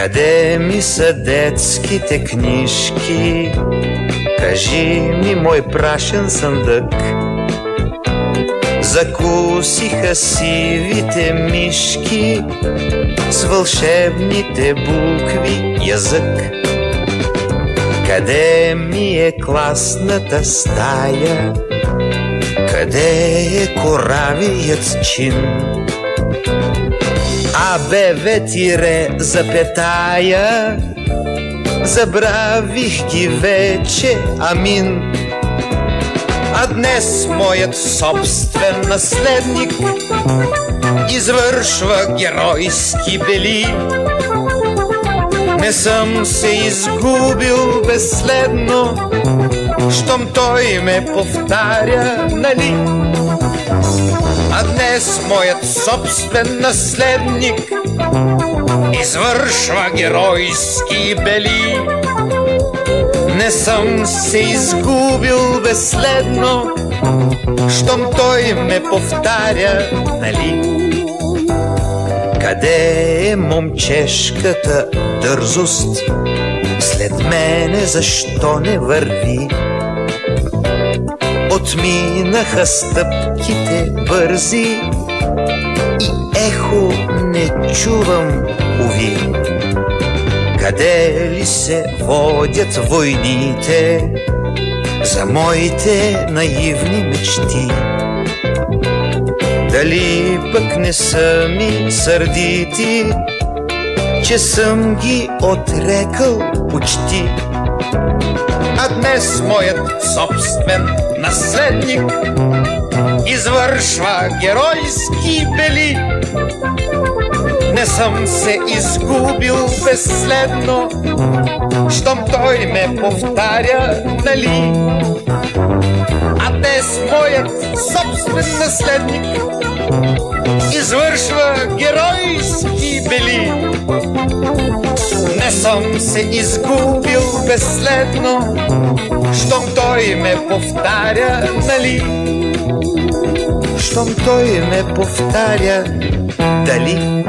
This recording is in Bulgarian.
Къде ми са детските книжки? Кажи ми, мой прашен съндък. Закусиха сивите мишки с вълшебните букви язък. Къде ми е класната стая? Къде е коравият чин? АБВ тире запетая, забравих ги вече, амин. А днес моят собствен наследник извършва геройски бели. Не съм се изгубил безследно, щом той ме повтаря, нали? А днес моят собствен наследник извършва геройски бели. Не съм се изгубил безследно, щом той ме повтаря, нали? Къде е момчешката дързост? След мене защо не върви? Отминаха стъпките бързи и ехо не чувам, уви. Къде ли се водят войните за моите наивни мечти? Дали пък не са ми сърдити, че съм ги отрекал почти? А днес моят собствен наследник извършва геройски бели. Не съм се изгубил безследно, щом той ме повтаря, нали? А днес моят собствен наследник извършва геройски бели. Не съм се изгубил безследно, щом той ме повтаря, нали? Щом той ме повтаря, дали?